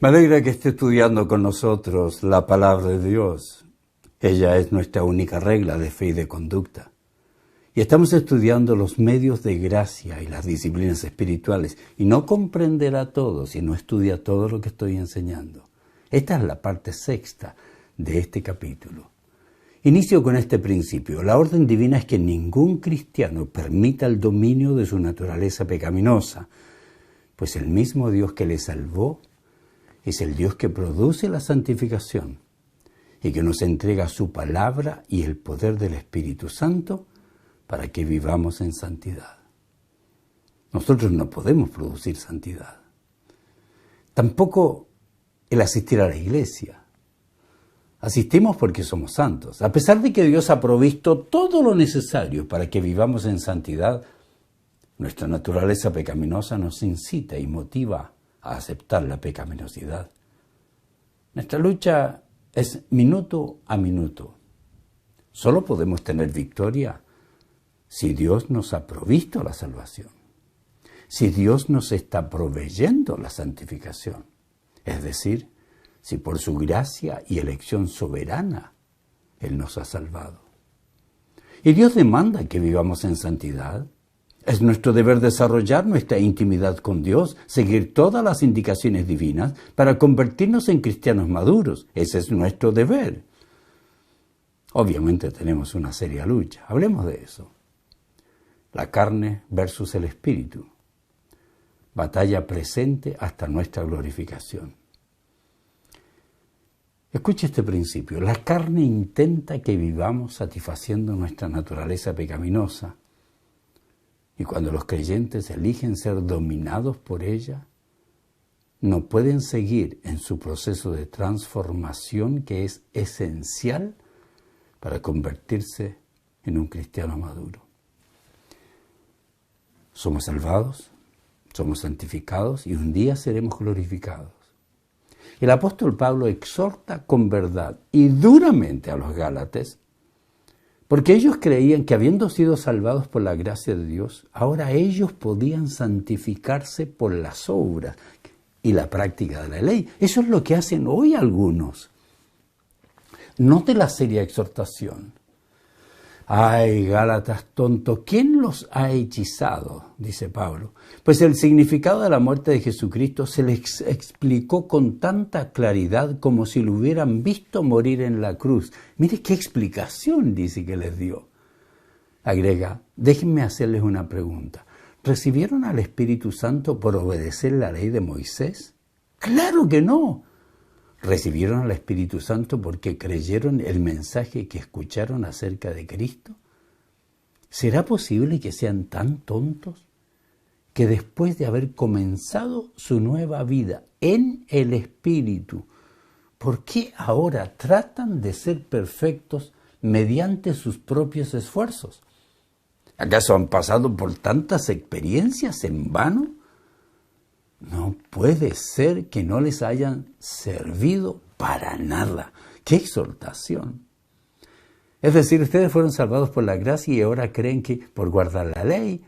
Me alegra que esté estudiando con nosotros la palabra de Dios. Ella es nuestra única regla de fe y de conducta. Y estamos estudiando los medios de gracia y las disciplinas espirituales. Y no comprenderá todo si no estudia todo lo que estoy enseñando. Esta es la parte sexta de este capítulo. Inicio con este principio. La orden divina es que ningún cristiano permita el dominio de su naturaleza pecaminosa, pues el mismo Dios que le salvó es el Dios que produce la santificación y que nos entrega su palabra y el poder del Espíritu Santo para que vivamos en santidad. Nosotros no podemos producir santidad. Tampoco el asistir a la iglesia. Asistimos porque somos santos. A pesar de que Dios ha provisto todo lo necesario para que vivamos en santidad, nuestra naturaleza pecaminosa nos incita y motiva a aceptar la pecaminosidad. Nuestra lucha es minuto a minuto. Solo podemos tener victoria si Dios nos ha provisto la salvación, si Dios nos está proveyendo la santificación, es decir, si por su gracia y elección soberana Él nos ha salvado. Y Dios demanda que vivamos en santidad. Es nuestro deber desarrollar nuestra intimidad con Dios, seguir todas las indicaciones divinas para convertirnos en cristianos maduros. Ese es nuestro deber. Obviamente tenemos una seria lucha. Hablemos de eso. La carne versus el espíritu. Batalla presente hasta nuestra glorificación. Escuche este principio. La carne intenta que vivamos satisfaciendo nuestra naturaleza pecaminosa. Y cuando los creyentes eligen ser dominados por ella, no pueden seguir en su proceso de transformación que es esencial para convertirse en un cristiano maduro. Somos salvados, somos santificados y un día seremos glorificados. El apóstol Pablo exhorta con verdad y duramente a los Gálatas, porque ellos creían que habiendo sido salvados por la gracia de Dios, ahora ellos podían santificarse por las obras y la práctica de la ley. Eso es lo que hacen hoy algunos. Note la seria exhortación. Ay, Gálatas tontos, ¿quién los ha hechizado? Dice Pablo. Pues el significado de la muerte de Jesucristo se les explicó con tanta claridad como si lo hubieran visto morir en la cruz. Mire qué explicación dice que les dio. Agrega, déjenme hacerles una pregunta. ¿Recibieron al Espíritu Santo por obedecer la ley de Moisés? ¡Claro que no! ¿Recibieron al Espíritu Santo porque creyeron el mensaje que escucharon acerca de Cristo? ¿Será posible que sean tan tontos que después de haber comenzado su nueva vida en el Espíritu, ¿por qué ahora tratan de ser perfectos mediante sus propios esfuerzos? ¿Acaso han pasado por tantas experiencias en vano? No puede ser que no les hayan servido para nada. ¡Qué exhortación! Es decir, ustedes fueron salvados por la gracia y ahora creen que por guardar la ley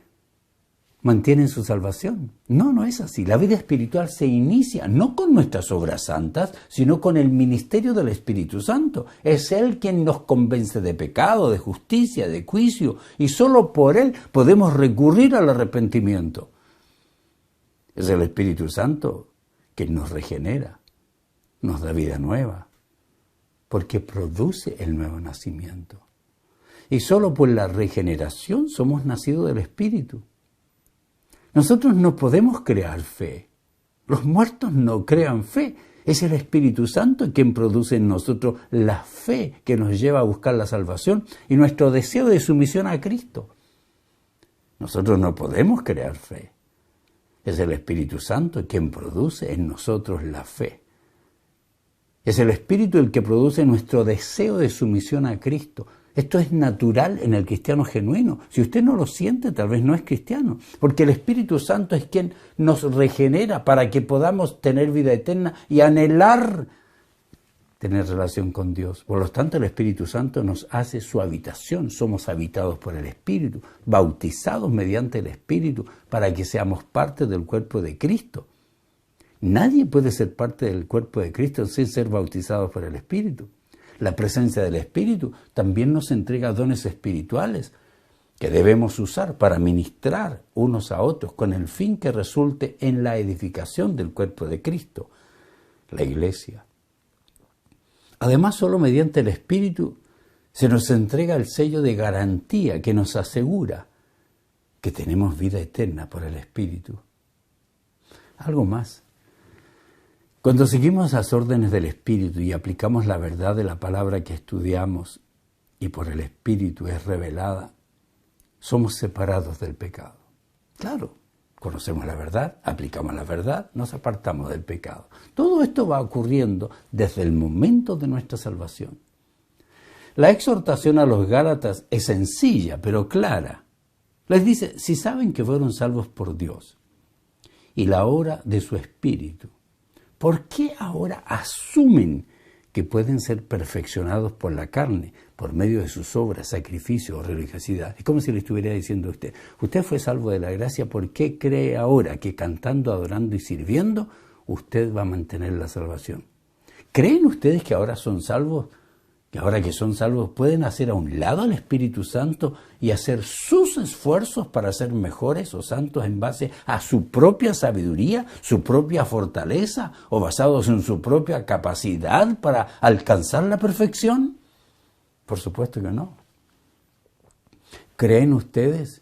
mantienen su salvación. No, no es así. La vida espiritual se inicia no con nuestras obras santas, sino con el ministerio del Espíritu Santo. Es Él quien nos convence de pecado, de justicia, de juicio, y solo por Él podemos recurrir al arrepentimiento. Es el Espíritu Santo quien nos regenera, nos da vida nueva, porque produce el nuevo nacimiento. Y solo por la regeneración somos nacidos del Espíritu. Nosotros no podemos crear fe. Los muertos no crean fe. Es el Espíritu Santo quien produce en nosotros la fe que nos lleva a buscar la salvación y nuestro deseo de sumisión a Cristo. Nosotros no podemos crear fe. Es el Espíritu Santo quien produce en nosotros la fe. Es el Espíritu el que produce nuestro deseo de sumisión a Cristo. Esto es natural en el cristiano genuino. Si usted no lo siente, tal vez no es cristiano. Porque el Espíritu Santo es quien nos regenera para que podamos tener vida eterna y anhelar tener relación con Dios. Por lo tanto, el Espíritu Santo nos hace su habitación. Somos habitados por el Espíritu, bautizados mediante el Espíritu para que seamos parte del cuerpo de Cristo. Nadie puede ser parte del cuerpo de Cristo sin ser bautizado por el Espíritu. La presencia del Espíritu también nos entrega dones espirituales que debemos usar para ministrar unos a otros con el fin que resulte en la edificación del cuerpo de Cristo, la Iglesia. Además, solo mediante el Espíritu se nos entrega el sello de garantía que nos asegura que tenemos vida eterna por el Espíritu. Algo más. Cuando seguimos las órdenes del Espíritu y aplicamos la verdad de la palabra que estudiamos y por el Espíritu es revelada, somos separados del pecado. Claro, conocemos la verdad, aplicamos la verdad, nos apartamos del pecado. Todo esto va ocurriendo desde el momento de nuestra salvación. La exhortación a los Gálatas es sencilla, pero clara. Les dice, si saben que fueron salvos por Dios y la obra de su Espíritu, ¿por qué ahora asumen que pueden ser perfeccionados por la carne, por medio de sus obras, sacrificio o religiosidad? Es como si le estuviera diciendo a usted, usted fue salvo de la gracia, ¿por qué cree ahora que cantando, adorando y sirviendo, usted va a mantener la salvación? ¿Creen ustedes que ahora son salvos? Que ahora que son salvos pueden hacer a un lado al Espíritu Santo y hacer sus esfuerzos para ser mejores o santos en base a su propia sabiduría, su propia fortaleza o basados en su propia capacidad para alcanzar la perfección? Por supuesto que no. ¿Creen ustedes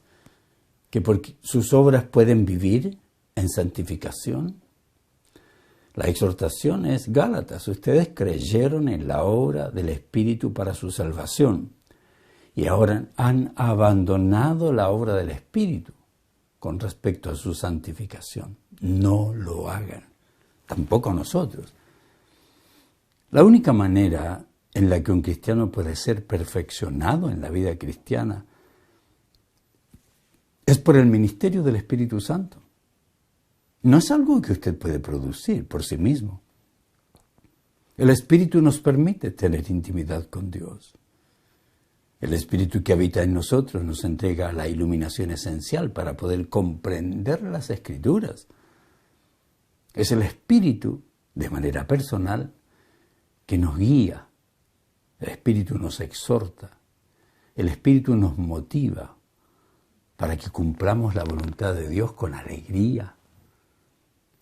que por sus obras pueden vivir en santificación? La exhortación es, Gálatas, ustedes creyeron en la obra del Espíritu para su salvación y ahora han abandonado la obra del Espíritu con respecto a su santificación. No lo hagan, tampoco nosotros. La única manera en la que un cristiano puede ser perfeccionado en la vida cristiana es por el ministerio del Espíritu Santo. No es algo que usted puede producir por sí mismo. El Espíritu nos permite tener intimidad con Dios. El Espíritu que habita en nosotros nos entrega la iluminación esencial para poder comprender las Escrituras. Es el Espíritu, de manera personal, que nos guía. El Espíritu nos exhorta. El Espíritu nos motiva para que cumplamos la voluntad de Dios con alegría.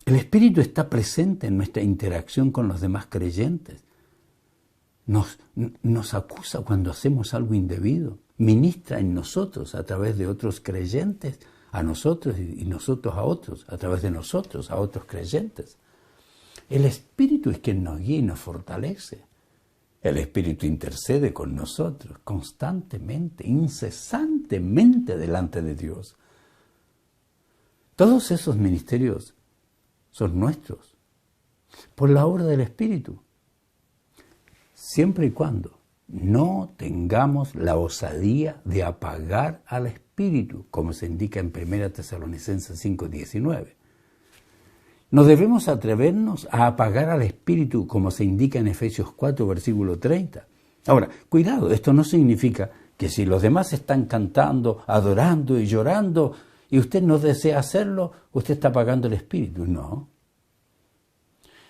El Espíritu está presente en nuestra interacción con los demás creyentes. Nos acusa cuando hacemos algo indebido. Ministra en nosotros a través de otros creyentes, a nosotros y nosotros a otros, a través de nosotros a otros creyentes. El Espíritu es quien nos guía y nos fortalece. El Espíritu intercede con nosotros constantemente, incesantemente delante de Dios. Todos esos ministerios son nuestros, por la obra del Espíritu, siempre y cuando no tengamos la osadía de apagar al Espíritu, como se indica en 1 Tesalonicenses 5:19. No debemos atrevernos a apagar al Espíritu, como se indica en Efesios 4, versículo 30. Ahora, cuidado, esto no significa que si los demás están cantando, adorando y llorando, y usted no desea hacerlo, usted está apagando el Espíritu. No.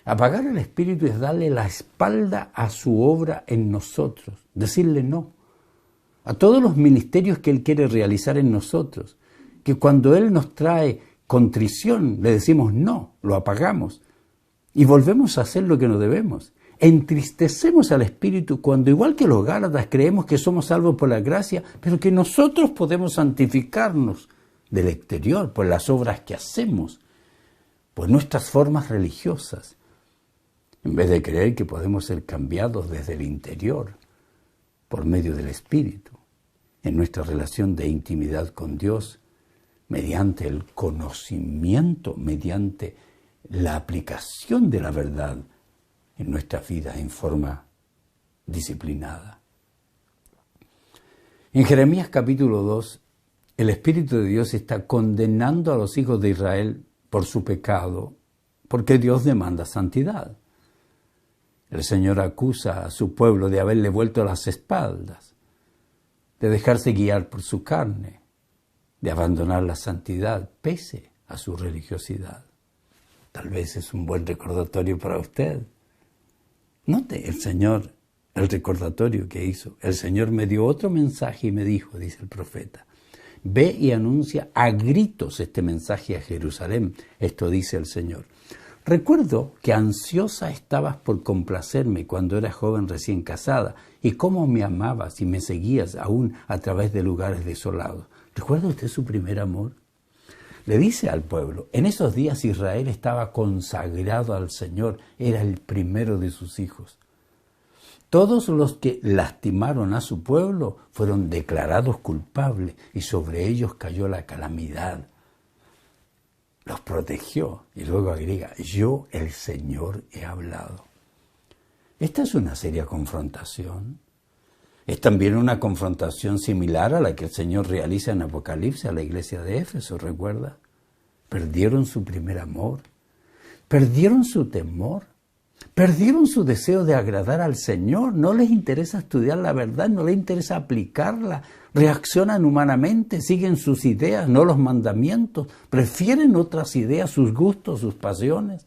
Apagar el Espíritu es darle la espalda a su obra en nosotros, decirle no a todos los ministerios que Él quiere realizar en nosotros, que cuando Él nos trae contrición le decimos no, lo apagamos y volvemos a hacer lo que no debemos. Entristecemos al Espíritu cuando, igual que los Gálatas, creemos que somos salvos por la gracia, pero que nosotros podemos santificarnos del exterior, por las obras que hacemos, por nuestras formas religiosas, en vez de creer que podemos ser cambiados desde el interior, por medio del Espíritu, en nuestra relación de intimidad con Dios, mediante el conocimiento, mediante la aplicación de la verdad en nuestra vida en forma disciplinada. En Jeremías capítulo 2, el Espíritu de Dios está condenando a los hijos de Israel por su pecado, porque Dios demanda santidad. El Señor acusa a su pueblo de haberle vuelto las espaldas, de dejarse guiar por su carne, de abandonar la santidad pese a su religiosidad. Tal vez es un buen recordatorio para usted. Note el recordatorio que hizo. El Señor me dio otro mensaje y me dijo, dice el profeta, ve y anuncia a gritos este mensaje a Jerusalén. Esto dice el Señor. Recuerdo que ansiosa estabas por complacerme cuando eras joven recién casada y cómo me amabas y me seguías aún a través de lugares desolados. ¿Recuerda usted su primer amor? Le dice al pueblo, en esos días Israel estaba consagrado al Señor, era el primero de sus hijos. Todos los que lastimaron a su pueblo fueron declarados culpables y sobre ellos cayó la calamidad. Los protegió y luego agrega, yo el Señor he hablado. Esta es una seria confrontación. Es también una confrontación similar a la que el Señor realiza en Apocalipsis a la iglesia de Éfeso, ¿recuerda? Perdieron su primer amor, perdieron su temor, perdieron su deseo de agradar al Señor, no les interesa estudiar la verdad, no les interesa aplicarla, reaccionan humanamente, siguen sus ideas, no los mandamientos, prefieren otras ideas, sus gustos, sus pasiones.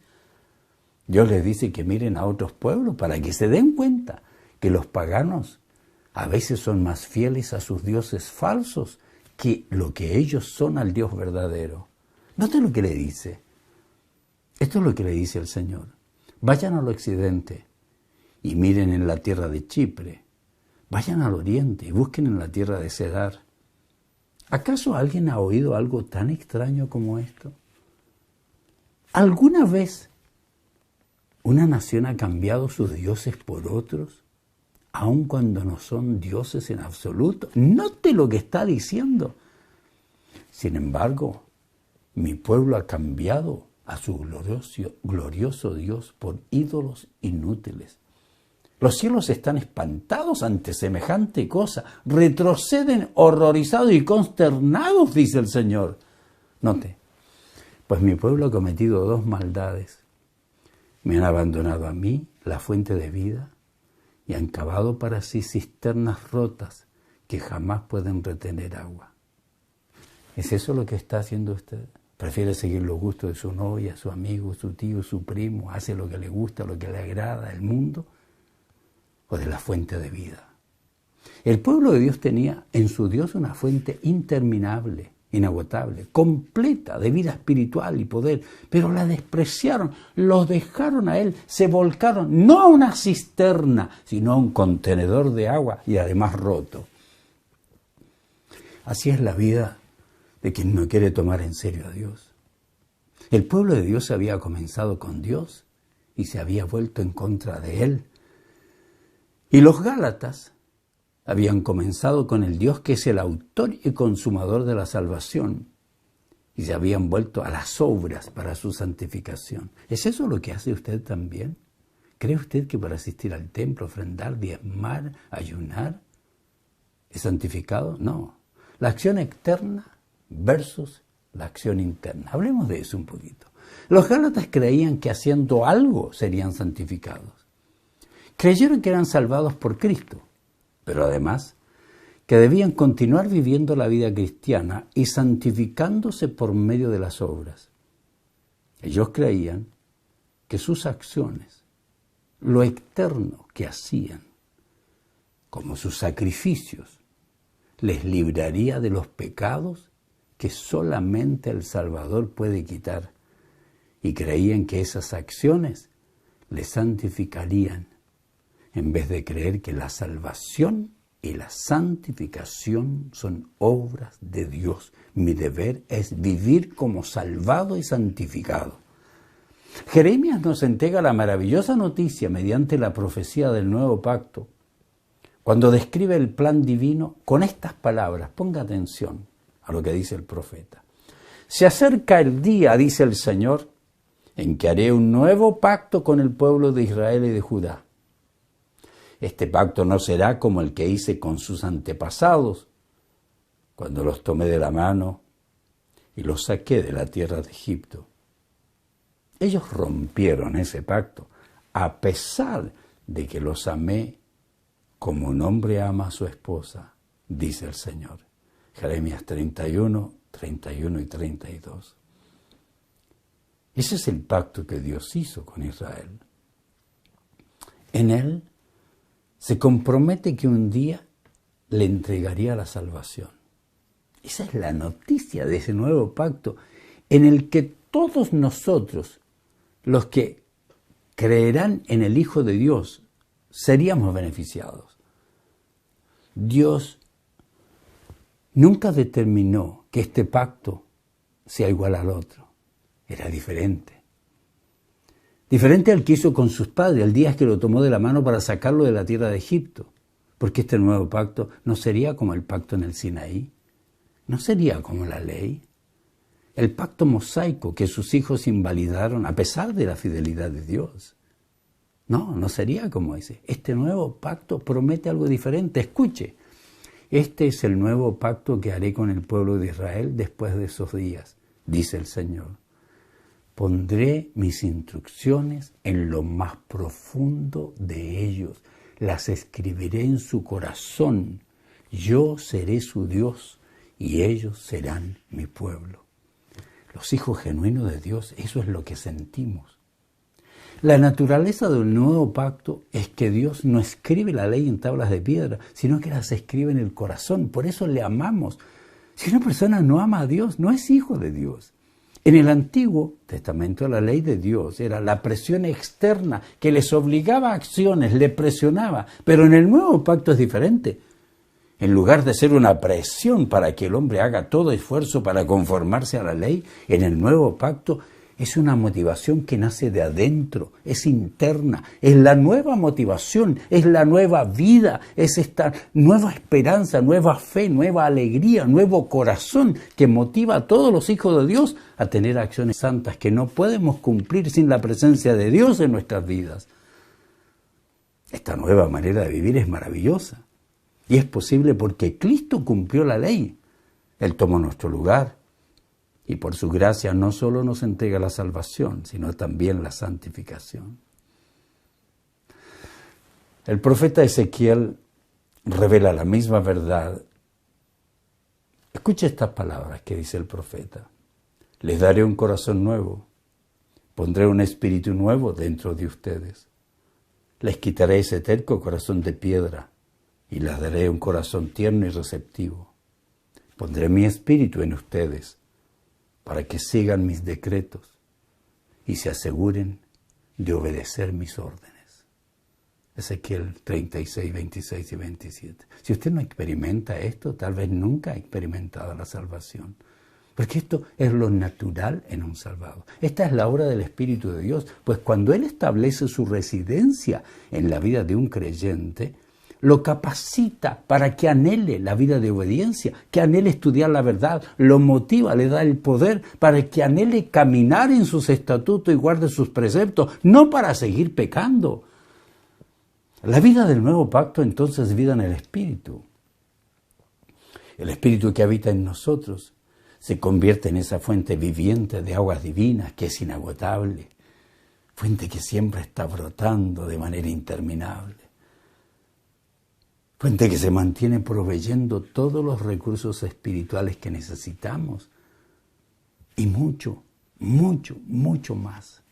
Dios les dice que miren a otros pueblos para que se den cuenta que los paganos a veces son más fieles a sus dioses falsos que lo que ellos son al Dios verdadero. Note lo que le dice. Esto es lo que le dice el Señor. Vayan al occidente y miren en la tierra de Chipre. Vayan al oriente y busquen en la tierra de Cedar. ¿Acaso alguien ha oído algo tan extraño como esto? ¿Alguna vez una nación ha cambiado sus dioses por otros, aun cuando no son dioses en absoluto? Note lo que está diciendo. Sin embargo, mi pueblo ha cambiado a su glorioso Dios por ídolos inútiles. Los cielos están espantados ante semejante cosa, retroceden horrorizados y consternados, dice el Señor. Note, pues mi pueblo ha cometido dos maldades. Me han abandonado a mí, la fuente de vida, y han cavado para sí cisternas rotas que jamás pueden retener agua. ¿Es eso lo que está haciendo usted? Prefiere seguir los gustos de su novia, su amigo, su tío, su primo, hace lo que le gusta, lo que le agrada, el mundo, o de la fuente de vida. El pueblo de Dios tenía en su Dios una fuente interminable, inagotable, completa de vida espiritual y poder, pero la despreciaron, los dejaron a Él, se volcaron no a una cisterna, sino a un contenedor de agua y además roto. Así es la vida de quien no quiere tomar en serio a Dios. El pueblo de Dios había comenzado con Dios y se había vuelto en contra de Él. Y los Gálatas habían comenzado con el Dios que es el autor y consumador de la salvación y se habían vuelto a las obras para su santificación. ¿Es eso lo que hace usted también? ¿Cree usted que para asistir al templo, ofrendar, diezmar, ayunar, es santificado? No. La acción externa versus la acción interna. Hablemos de eso un poquito. Los Gálatas creían que haciendo algo serían santificados. Creyeron que eran salvados por Cristo, pero además que debían continuar viviendo la vida cristiana y santificándose por medio de las obras. Ellos creían que sus acciones, lo externo que hacían, como sus sacrificios, les libraría de los pecados que solamente el Salvador puede quitar, y creían que esas acciones les santificarían, en vez de creer que la salvación y la santificación son obras de Dios. Mi deber es vivir como salvado y santificado. Jeremías nos entrega la maravillosa noticia mediante la profecía del nuevo pacto, cuando describe el plan divino con estas palabras. Ponga atención a lo que dice el profeta. Se acerca el día, dice el Señor, en que haré un nuevo pacto con el pueblo de Israel y de Judá. Este pacto no será como el que hice con sus antepasados, cuando los tomé de la mano y los saqué de la tierra de Egipto. Ellos rompieron ese pacto, a pesar de que los amé como un hombre ama a su esposa, dice el Señor. Jeremías 31, 31 y 32. Ese es el pacto que Dios hizo con Israel. En él se compromete que un día le entregaría la salvación. Esa es la noticia de ese nuevo pacto en el que todos nosotros, los que creerán en el Hijo de Dios, seríamos beneficiados. Dios nunca determinó que este pacto sea igual al otro. Era diferente. Diferente al que hizo con sus padres el día que lo tomó de la mano para sacarlo de la tierra de Egipto. Porque este nuevo pacto no sería como el pacto en el Sinaí. No sería como la ley. El pacto mosaico que sus hijos invalidaron a pesar de la fidelidad de Dios. No sería como ese. Este nuevo pacto promete algo diferente. Escuche, este es el nuevo pacto que haré con el pueblo de Israel después de esos días, dice el Señor. Pondré mis instrucciones en lo más profundo de ellos. Las escribiré en su corazón. Yo seré su Dios y ellos serán mi pueblo. Los hijos genuinos de Dios, eso es lo que sentimos. La naturaleza del nuevo pacto es que Dios no escribe la ley en tablas de piedra, sino que las escribe en el corazón. Por eso le amamos. Si una persona no ama a Dios, no es hijo de Dios. En el Antiguo Testamento la ley de Dios era la presión externa que les obligaba a acciones, le presionaba. Pero en el nuevo pacto es diferente. En lugar de ser una presión para que el hombre haga todo esfuerzo para conformarse a la ley, en el nuevo pacto es una motivación que nace de adentro, es interna, es la nueva motivación, es la nueva vida, es esta nueva esperanza, nueva fe, nueva alegría, nuevo corazón que motiva a todos los hijos de Dios a tener acciones santas que no podemos cumplir sin la presencia de Dios en nuestras vidas. Esta nueva manera de vivir es maravillosa y es posible porque Cristo cumplió la ley. Él tomó nuestro lugar. Y por su gracia no solo nos entrega la salvación, sino también la santificación. El profeta Ezequiel revela la misma verdad. Escuche estas palabras que dice el profeta. Les daré un corazón nuevo, pondré un espíritu nuevo dentro de ustedes. Les quitaré ese terco corazón de piedra y les daré un corazón tierno y receptivo. Pondré mi espíritu en ustedes, para que sigan mis decretos y se aseguren de obedecer mis órdenes. Ezequiel 36, 26 y 27. Si usted no experimenta esto, tal vez nunca ha experimentado la salvación. Porque esto es lo natural en un salvado. Esta es la obra del Espíritu de Dios, pues cuando Él establece su residencia en la vida de un creyente, lo capacita para que anhele la vida de obediencia, que anhele estudiar la verdad, lo motiva, le da el poder para que anhele caminar en sus estatutos y guarde sus preceptos, no para seguir pecando. La vida del nuevo pacto entonces es vida en el Espíritu. El Espíritu que habita en nosotros se convierte en esa fuente viviente de aguas divinas que es inagotable, fuente que siempre está brotando de manera interminable. Fuente que se mantiene proveyendo todos los recursos espirituales que necesitamos y mucho, mucho, mucho más.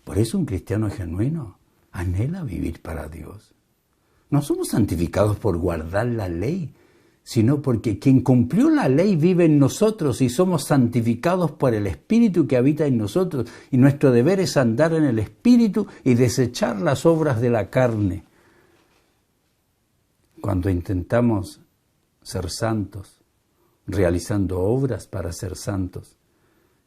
Por eso un cristiano genuino anhela vivir para Dios. No somos santificados por guardar la ley, sino porque quien cumplió la ley vive en nosotros y somos santificados por el Espíritu que habita en nosotros. Y nuestro deber es andar en el Espíritu y desechar las obras de la carne. Cuando intentamos ser santos, realizando obras para ser santos,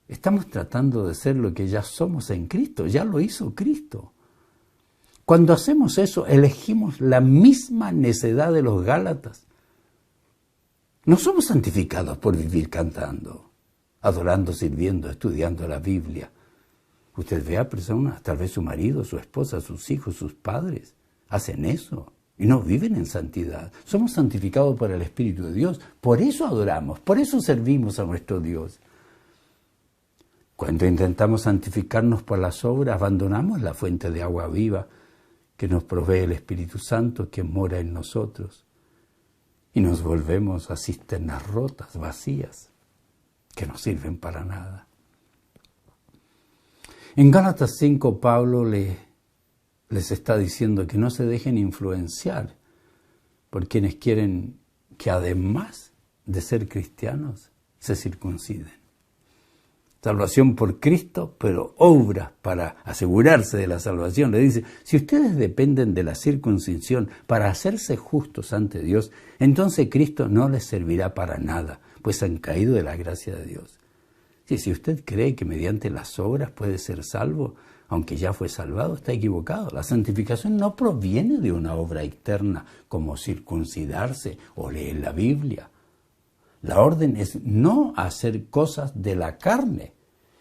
estamos tratando de ser lo que ya somos en Cristo, ya lo hizo Cristo. Cuando hacemos eso, elegimos la misma necedad de los Gálatas. No somos santificados por vivir cantando, adorando, sirviendo, estudiando la Biblia. Usted ve a personas, tal vez su marido, su esposa, sus hijos, sus padres, hacen eso. Y no viven en santidad. Somos santificados por el Espíritu de Dios. Por eso adoramos, por eso servimos a nuestro Dios. Cuando intentamos santificarnos por las obras, abandonamos la fuente de agua viva que nos provee el Espíritu Santo que mora en nosotros. Y nos volvemos a cisternas rotas, vacías, que no sirven para nada. En Gálatas 5, Pablo les está diciendo que no se dejen influenciar por quienes quieren que además de ser cristianos, se circunciden. Salvación por Cristo, pero obras para asegurarse de la salvación. Le dice, si ustedes dependen de la circuncisión para hacerse justos ante Dios, entonces Cristo no les servirá para nada, pues han caído de la gracia de Dios. Si usted cree que mediante las obras puede ser salvo, aunque ya fue salvado, está equivocado. La santificación no proviene de una obra externa como circuncidarse o leer la Biblia. La orden es no hacer cosas de la carne,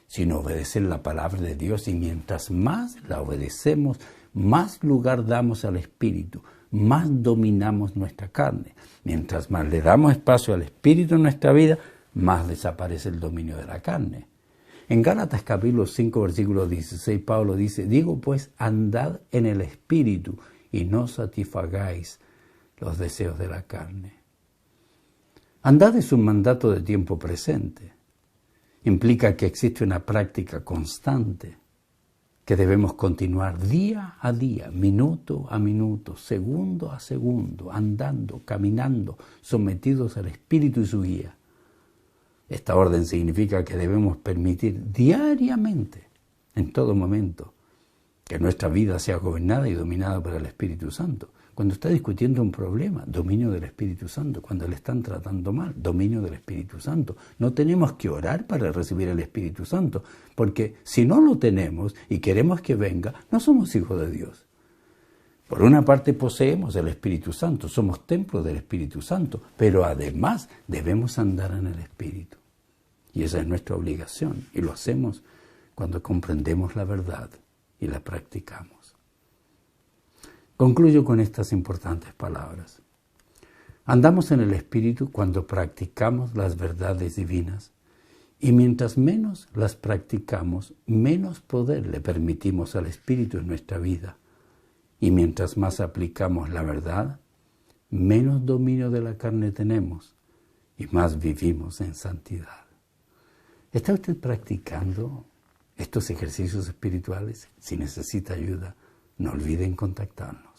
sino obedecer la palabra de Dios. Y mientras más la obedecemos, más lugar damos al Espíritu, más dominamos nuestra carne. Mientras más le damos espacio al Espíritu en nuestra vida, más desaparece el dominio de la carne. En Gálatas capítulo 5, versículo 16, Pablo dice, digo pues, andad en el Espíritu y no satisfagáis los deseos de la carne. Andad es un mandato de tiempo presente. Implica que existe una práctica constante que debemos continuar día a día, minuto a minuto, segundo a segundo, andando, caminando, sometidos al Espíritu y su guía. Esta orden significa que debemos permitir diariamente, en todo momento, que nuestra vida sea gobernada y dominada por el Espíritu Santo. Cuando está discutiendo un problema, dominio del Espíritu Santo. Cuando le están tratando mal, dominio del Espíritu Santo. No tenemos que orar para recibir el Espíritu Santo, porque si no lo tenemos y queremos que venga, no somos hijos de Dios. Por una parte poseemos el Espíritu Santo, somos templos del Espíritu Santo, pero además debemos andar en el Espíritu. Y esa es nuestra obligación, y lo hacemos cuando comprendemos la verdad y la practicamos. Concluyo con estas importantes palabras. Andamos en el Espíritu cuando practicamos las verdades divinas, y mientras menos las practicamos, menos poder le permitimos al Espíritu en nuestra vida. Y mientras más aplicamos la verdad, menos dominio de la carne tenemos y más vivimos en santidad. ¿Está usted practicando estos ejercicios espirituales? Si necesita ayuda, no olviden contactarnos.